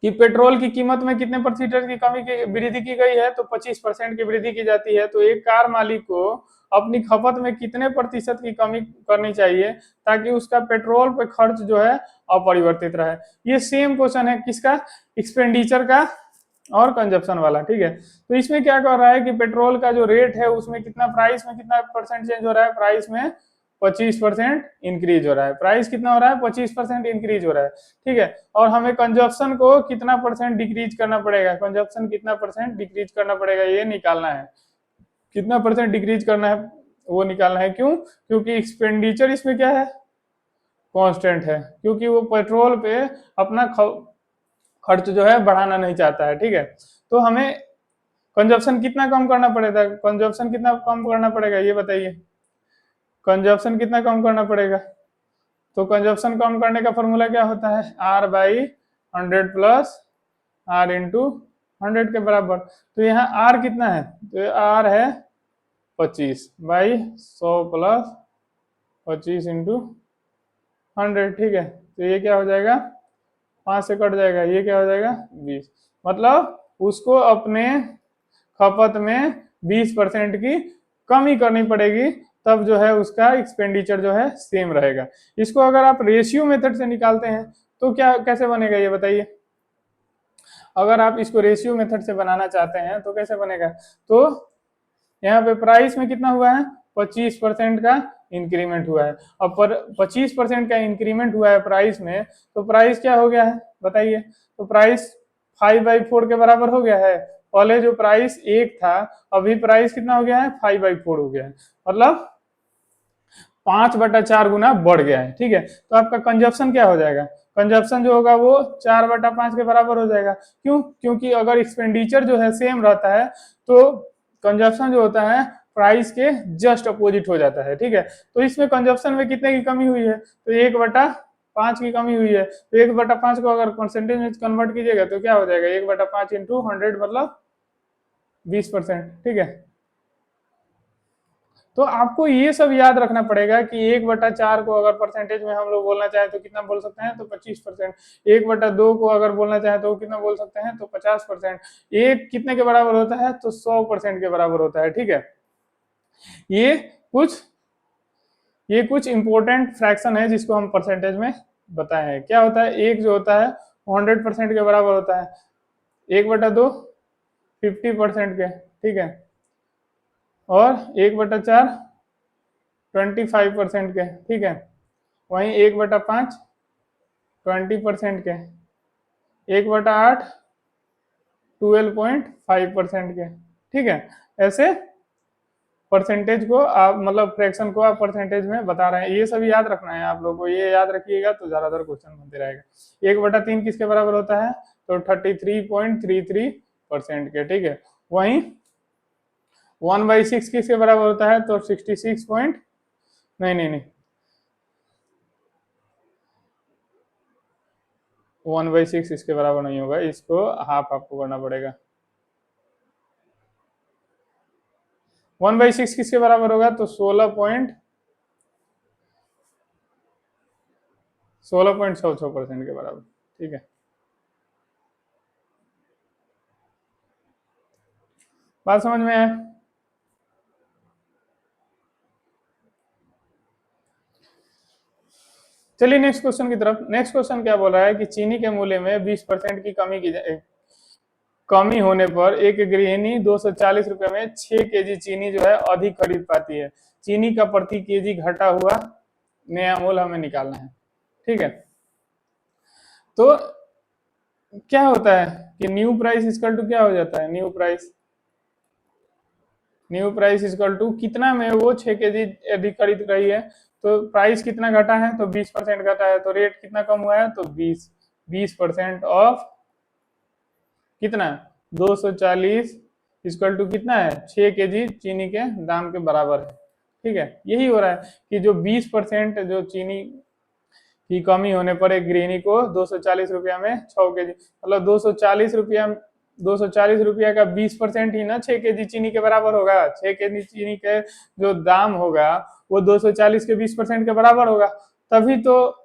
कि पेट्रोल की कीमत में कितने प्रतिशत की कमी की वृद्धि की गई है, तो 25% की वृद्धि की जाती है। तो एक कार मालिक को अपनी खपत में कितने प्रतिशत की कमी करनी चाहिए ताकि उसका पेट्रोल पे खर्च जो है अपरिवर्तित रहे। ये सेम क्वेश्चन है किसका, एक्सपेंडिचर का और कंजप्शन वाला। ठीक है, तो इसमें क्या कर रहा है कि पेट्रोल का जो रेट है उसमें कितना, प्राइस में कितना परसेंट चेंज हो रहा है, प्राइस में 25% इंक्रीज हो रहा है, प्राइस कितना हो रहा है, 25% इंक्रीज हो रहा है। ठीक है, और हमें कंजप्शन को कितना परसेंट डिक्रीज करना पड़ेगा, कंजप्शन कितना परसेंट डिक्रीज करना पड़ेगा ये निकालना है, कितना परसेंट डिक्रीज करना है वो निकालना है। क्यों, क्योंकि एक्सपेंडिचर इसमें क्या है, कांस्टेंट है, क्योंकि वो पेट्रोल पे अपना खर्च जो है बढ़ाना नहीं चाहता है। ठीक है, तो हमें कंजप्शन कितना कम करना पड़ेगा, कंजप्शन कितना कम करना पड़ेगा ये बताइए, कंजप्शन कितना कम करना पड़ेगा, तो कंजप्शन कम करने का फॉर्मूला क्या होता है, R/100 प्लस R इंटू 100 के बराबर। तो यहाँ R कितना है, तो R है 25/100 प्लस 25 इंटू 100। ठीक है, तो ये क्या हो जाएगा, 5 से कट जाएगा, ये क्या हो जाएगा 20, मतलब उसको अपने खपत में 20% की कमी करनी पड़ेगी तब जो है उसका एक्सपेंडिचर जो है सेम रहेगा। इसको अगर आप रेशियो मेथड से निकालते हैं तो क्या कैसे बनेगा ये बताइए, अगर आप इसको रेशियो मेथड से बनाना चाहते हैं तो कैसे बनेगा, तो यहाँ पे प्राइस में कितना हुआ है, 25% का इंक्रीमेंट हुआ है। अब पर 25% का इंक्रीमेंट हुआ है प्राइस में, तो प्राइस क्या हो गया है बताइए? तो प्राइस 5/4 के बराबर हो गया है। पहले जो प्राइस 1 था, अभी प्राइस कितना हो गया है? 5/4 हो गया है, मतलब 5/4 गुना बढ़ गया है। ठीक है, तो आपका कंजप्शन क्या हो जाएगा? कंजप्शन जो होगा वो 4/5 के बराबर हो जाएगा। क्यों? क्योंकि अगर एक्सपेंडिचर जो है सेम रहता है तो कंजप्शन जो होता है प्राइस के जस्ट अपोजिट हो जाता है। ठीक है, तो इसमें कंजप्शन में कितने की कमी हुई है? तो 1/5 की कमी हुई है। तो 1/5 को अगर परसेंटेज में कन्वर्ट कीजिएगा तो क्या हो जाएगा? 1/5 इंटू 100 मतलब 20%। ठीक है, तो आपको ये सब याद रखना पड़ेगा कि 1/4 को अगर परसेंटेज में हम लोग बोलना चाहें तो कितना बोल सकते हैं? तो 25%। 1/2 को अगर बोलना चाहें तो कितना बोल सकते हैं? तो 50%। एक कितने के बराबर होता है? तो 100% के बराबर होता है। ठीक है, ये कुछ ये कुछ इंपॉर्टेंट फ्रैक्शन है जिसको हम परसेंटेज में बताए हैं। क्या होता है? एक जो होता है 100% के बराबर होता है, 1/2 50% के। ठीक है, और 1/4 25% के। ठीक है, वहीं 1/5 20% के, 1/8 12.5% के। ठीक है, ऐसे परसेंटेज को आप मतलब फ्रैक्शन को आप परसेंटेज में बता रहे हैं। ये सब याद रखना है आप लोगों को, ये याद रखिएगा तो ज्यादातर क्वेश्चन बनते रहेगा। 1/3 किसके बराबर होता है? तो 33.33% के। ठीक है, वहीं 1/6 किसके बराबर होता है? तो 66 पॉइंट नहीं नहीं नहीं 1/6 इसके बराबर नहीं होगा, इसको हाफ आपको करना पड़ेगा। 1/6 किसके बराबर होगा? तो 16.66% के बराबर। ठीक है, बात समझ में आया? चलिए नेक्स्ट क्वेश्चन की तरफ। नेक्स्ट क्वेश्चन क्या बोल रहा है कि चीनी के मूल्य में 20% की कमी होने पर एक गृहिणी 240 रुपए में 6 kg चीनी जो है अधिक खरीद पाती है। चीनी का प्रति केजी घटा हुआ नया मूल्य हमें निकालना है। ठीक है, तो क्या होता है कि न्यू प्राइस इक्वल टू क्या हो जाता है? न्यू प्राइस इक्वल टू कितना में वो 6 kg अधिक खरीद रही है, तो प्राइस कितना घटा है? तो 20% घटा है, तो रेट कितना कम हुआ है? तो 20% ऑफ कितना? 240 इक्वल टू कितना है? 6 kg चीनी के दाम के बराबर है। ठीक है, यही हो रहा है कि जो 20% जो चीनी की कमी होने पर एक गृहिणी को 240 रुपया में 6 kg, मतलब 240 रुपया का 20% ही ना 6 kg चीनी के बराबर होगा। 6 kg चीनी के जो दाम होगा वो 240 के 20% के बराबर होगा, तभी तो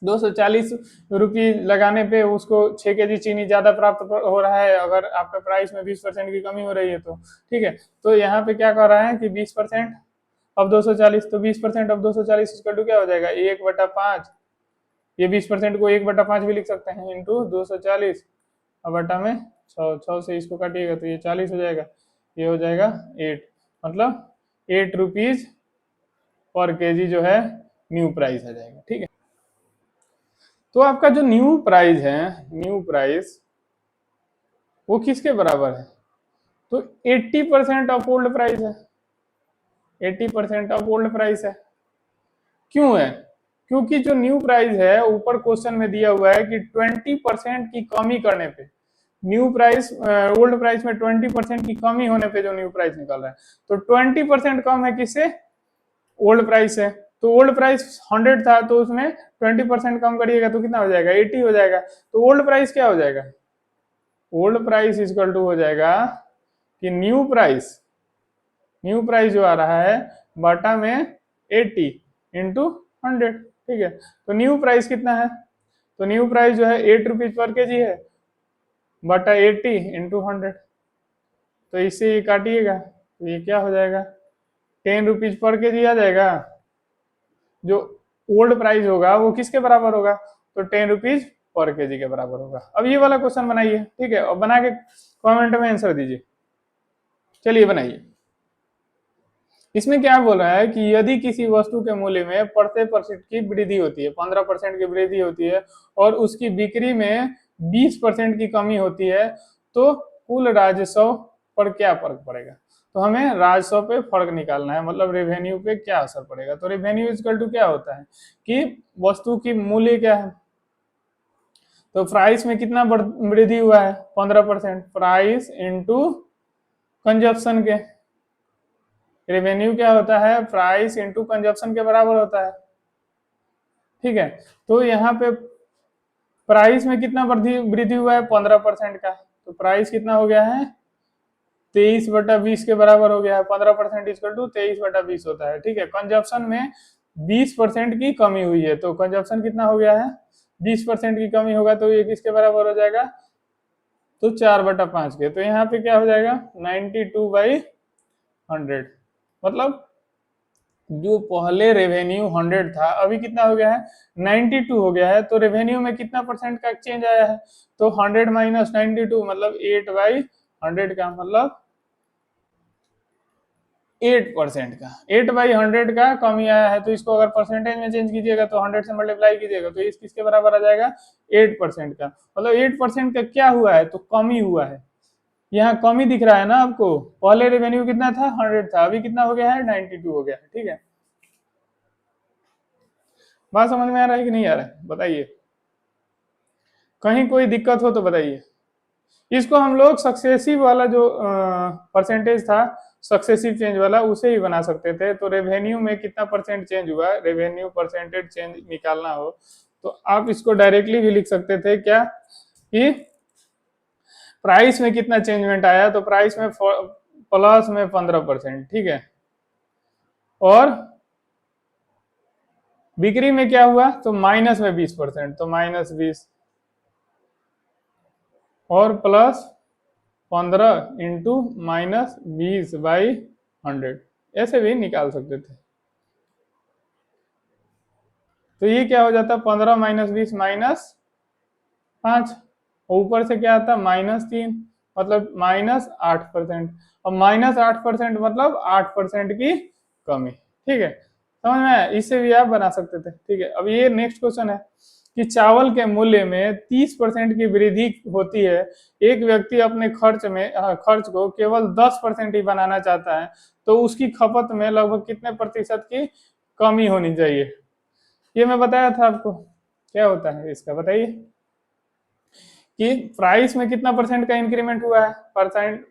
240 रुपये लगाने पे उसको 6 kg चीनी ज्यादा प्राप्त हो रहा है, अगर आपका प्राइस में 20% की कमी हो रही है तो। ठीक है, तो यहाँ पे क्या कर रहा है कि 20% अब 240, तो 20% अब 240 इक्वल टू क्या हो जाएगा? 1/5। ये 20% को 1/5 भी लिख सकते हैं, इंटू 240 अब बटा में 6 से इसको काटिएगा तो ये 40 हो जाएगा, ये हो जाएगा 8, मतलब 8 रुपीज पर केजी जो है न्यू प्राइस आ जाएगा। ठीक है, तो आपका जो न्यू प्राइस वो किसके बराबर है? तो 80% ऑफ ओल्ड प्राइस है। 80% ऑफ ओल्ड प्राइस है। क्यों है? क्योंकि जो न्यू प्राइस है ऊपर क्वेश्चन में दिया हुआ है कि 20% की कमी करने पे न्यू प्राइस ओल्ड प्राइस में 20% की कमी होने पे जो न्यू प्राइस निकल रहा है, तो 20% कम है किससे? ओल्ड प्राइस है। तो ओल्ड प्राइस 100 था तो उसमें 20% कम करिएगा तो कितना हो जाएगा? 80 हो जाएगा। तो ओल्ड प्राइस क्या हो जाएगा? ओल्ड प्राइस इक्वल टू हो जाएगा कि न्यू प्राइस जो आ रहा है बटा में 80 इंटू 100। ठीक है, तो न्यू प्राइस कितना है? तो न्यू प्राइस जो है 8 रुपीज पर केजी है बटा 80 इंटू 100। तो इससे ये काटिएगा तो ये क्या हो जाएगा? 10 रुपीज पर केजी आ जाएगा। जो ओल्ड प्राइस होगा वो किसके बराबर होगा? तो 10 रुपीज पर केजी के बराबर होगा। अब ये वाला क्वेश्चन बनाइए। ठीक है, और बना के कमेंट में आंसर दीजिए। चलिए बनाइए। इसमें क्या बोल रहा है कि यदि किसी वस्तु के मूल्य में %% की वृद्धि होती है, 15% की वृद्धि होती है और उसकी बिक्री में 20% की कमी होती है, तो कुल राजस्व पर क्या फर्क पड़ेगा। तो हमें राजस्व पे फर्क निकालना है, मतलब रेवेन्यू पे क्या असर पड़ेगा। तो रेवेन्यू इक्वल टू क्या होता है कि वस्तु की मूल्य क्या है, तो प्राइस में कितना वृद्धि हुआ है 15%, प्राइस इंटू कंजप्शन के, रेवेन्यू क्या होता है प्राइस इंटू कंजप्शन के बराबर होता है। ठीक है, तो यहाँ पे प्राइस में कितना वृद्धि हुआ है 15% का, तो प्राइस कितना हो गया है 23/20 के बराबर हो गया है। 15% इक्वल टू 23/20 होता है। ठीक है, कंजप्शन में 20% की कमी हुई है, तो कंजप्शन कितना हो गया है 20% की कमी होगा, तो ये किसके बराबर हो जाएगा, तो 4/5 के। तो यहाँ पे क्या हो जाएगा 92/100, मतलब जो पहले रेवेन्यू 100 था अभी कितना हो गया है 92 हो गया है। तो रेवेन्यू में कितना परसेंट का चेंज आया है, तो 100 माइनस 92 मतलब 8/100 का, मतलब 8% का, 8/100 का कमी आया है। तो इसको अगर परसेंटेज में चेंज कीजिएगा तो 100 से मल्टीप्लाई कीजिएगा तो इस किसके बराबर आ जाएगा 8% का, मतलब 8% का क्या हुआ है, तो कमी हुआ है। यहाँ कमी दिख रहा है ना आपको, पहले रेवेन्यू कितना था 100 था, अभी कितना हो गया है 92 हो गया है। ठीक है, बात समझ में आ रहा है कि नहीं आ रहा है बताइए, कहीं कोई दिक्कत हो तो बताइए। इसको हम लोग सक्सेसिव वाला जो परसेंटेज था, सक्सेसिव चेंज वाला, उसे ही बना सकते थे। तो रेवेन्यू में कितना परसेंट चेंज हुआ, रेवेन्यू परसेंटेज चेंज निकालना हो तो आप इसको डायरेक्टली भी लिख सकते थे क्या कि प्राइस में कितना चेंजमेंट आया, तो प्राइस में प्लस में 15%। ठीक है, और बिक्री में क्या हुआ, तो माइनस में 20%, तो -20 और +15 इंटू -20/100, ऐसे भी निकाल सकते थे। तो ये क्या हो जाता 15 माइनस 20 -5, ऊपर से क्या आता -3, मतलब -8%, और -8% मतलब 8% की कमी। ठीक है, समझ में आया, इससे भी आप बना सकते थे। ठीक है, अब ये नेक्स्ट क्वेश्चन है कि चावल के मूल्य में 30% की वृद्धि होती है, एक व्यक्ति अपने खर्च को केवल 10% ही बनाना चाहता है, तो उसकी खपत में लगभग कितने प्रतिशत की कमी होनी चाहिए। ये मैं बताया था आपको, क्या होता है इसका बताइए, कि प्राइस में कितना परसेंट का इंक्रीमेंट हुआ है, परसेंट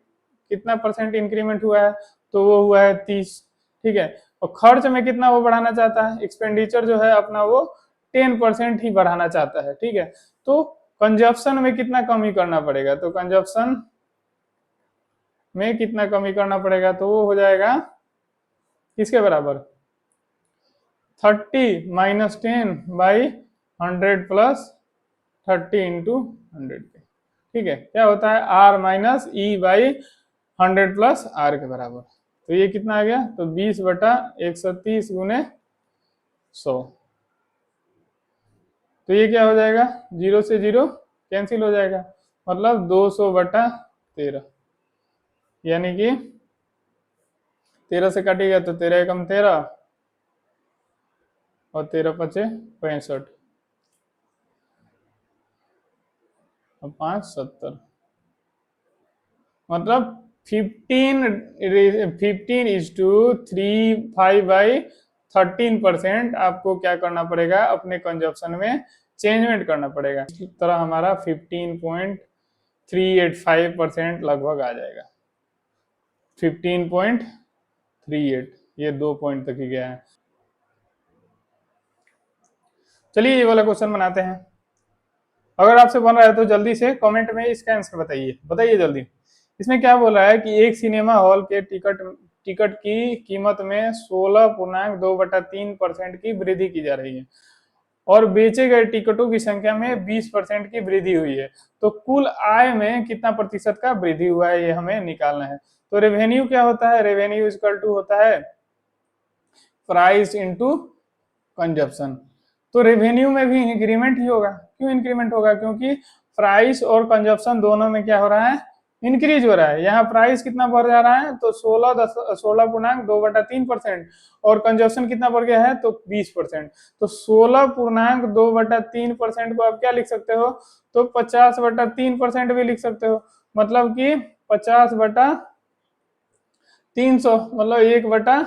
कितना परसेंट इंक्रीमेंट हुआ है, तो वो हुआ है 30। ठीक है, और खर्च में कितना वो बढ़ाना चाहता है, एक्सपेंडिचर जो है अपना वो 10% ही बढ़ाना चाहता है। ठीक है, तो कंजप्शन में कितना कमी करना पड़ेगा, तो कंजप्शन में कितना कमी करना पड़ेगा, तो वो हो जाएगा किसके बराबर 30 माइनस 10/100 प्लस 30 इंटू 100 के। ठीक है, क्या होता है R-E/100 प्लस R के बराबर। तो ये कितना आ गया, तो 20/130 गुने 100। तो ये क्या हो जाएगा, 0 से 0 कैंसिल हो जाएगा, मतलब 200/13, यानी कि 13 से काटेगा तो 13 एकम 13 और 13×5 = 65 और 5 70, मतलब 15:3 आपको क्या करना पड़ेगा, अपने कंजप्शन में चेंजमेंट करना पड़ेगा। इस तरह हमारा 15.385% लगभग आ जाएगा। 15.38, ये 2 पॉइंट तक ही गया है। चलिए ये वाला क्वेश्चन बनाते हैं। अगर आपसे बन रहा है तो जल्दी से कमेंट में इसका आंसर बताइए जल्दी। इसमें क्या बोल रहा है कि एक सिनेमा हॉल के टिकट की कीमत में 16.2/3% की वृद्धि की जा रही है और बेचे गए टिकटों की संख्या में 20% की वृद्धि हुई है, तो कुल आय में कितना प्रतिशत का वृद्धि हुआ है, ये हमें निकालना है। तो रेवेन्यू क्या होता है, रेवेन्यू इक्वल टू होता है प्राइस इंटू कंजप्शन। तो रेवेन्यू में भी इंक्रीमेंट ही होगा, क्यों इंक्रीमेंट होगा, क्योंकि प्राइस और कंजप्शन दोनों में क्या हो रहा है इंक्रीज हो रहा है। यहाँ प्राइस कितना बढ़ जा रहा है, तो 16.2/3%, और कंजप्शन कितना बढ़ गया है, तो 20%। तो 16.2/3% को आप क्या लिख सकते हो, तो 50/3% भी लिख सकते हो। मतलब कि 50/300, मतलब 1/6।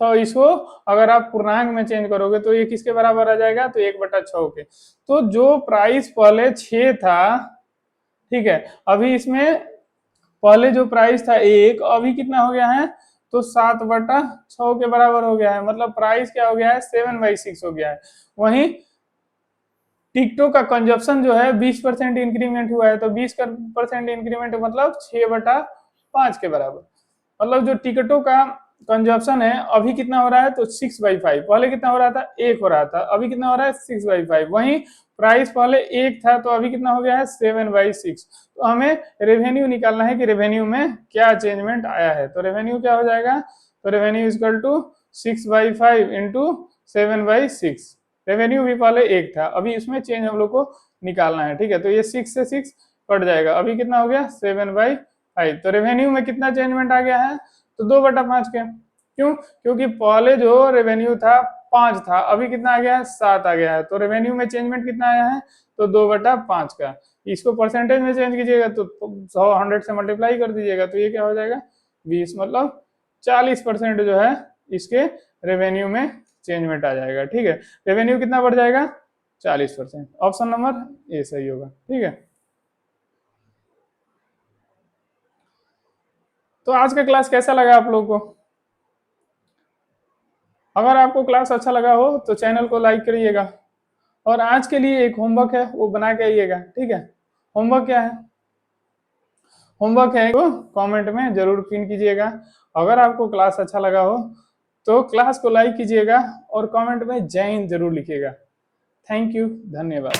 इसको अगर आप पूर्णांक में चेंज करोगे तो ये किसके बराबर आ जाएगा, तो 1/6 के। तो जो प्राइस पहले 6 था, ठीक है, अभी इसमें पहले जो प्राइस था 1, अभी कितना हो गया है, तो 7/6 के बराबर हो गया है। मतलब प्राइस क्या हो गया है, 7/6 हो गया है। वहीं टिकटों का कंजप्शन जो है 20% इंक्रीमेंट हुआ है, तो 20% इंक्रीमेंट मतलब 6/5 के बराबर। मतलब जो टिकटों का कंजप्शन है अभी कितना हो रहा है, तो 6/5। पहले कितना हो रहा था, 1 हो रहा था, अभी कितना हो रहा है, 6/5। वहीं प्राइस पहले 1 था, तो अभी कितना हो गया है, 7/6। तो हमें रेवेन्यू निकालना है कि रेवेन्यू में क्या चेंजमेंट आया है। तो रेवेन्यू क्या हो जाएगा, तो revenue equal to 6/5 into 7/6। Revenue भी पहले 1 था, अभी इसमें चेंज हम लोग को निकालना है, ठीक है। तो ये 6 से 6 कट जाएगा, अभी कितना हो गया, 7/5। तो रेवेन्यू में कितना चेंजमेंट आ गया है, तो 2/5 के। क्यों, क्योंकि पहले जो रेवेन्यू था 5 था, अभी कितना आ गया है, 7 आ गया है। तो रेवेन्यू में चेंजमेंट कितना आया है, तो 2/5 का। इसको परसेंटेज में चेंज कीजिएगा तो 100 से मल्टीप्लाई कर दीजिएगा, तो ये क्या हो जाएगा, 20। मतलब 40% जो है इसके रेवेन्यू में चेंजमेंट आ जाएगा, ठीक है। रेवेन्यू कितना बढ़ जाएगा, 40%। ऑप्शन नंबर ए सही होगा, ठीक है। तो आज का क्लास कैसा लगा आप लोगों को। अगर आपको क्लास अच्छा लगा हो तो चैनल को लाइक करिएगा, और आज के लिए एक होमवर्क है वो बना के आइएगा, ठीक है। होमवर्क क्या है, होमवर्क है वो कमेंट में जरूर पिन कीजिएगा। अगर आपको क्लास अच्छा लगा हो तो क्लास को लाइक कीजिएगा और कमेंट में जय हिंद जरूर लिखिएगा। थैंक यू, धन्यवाद।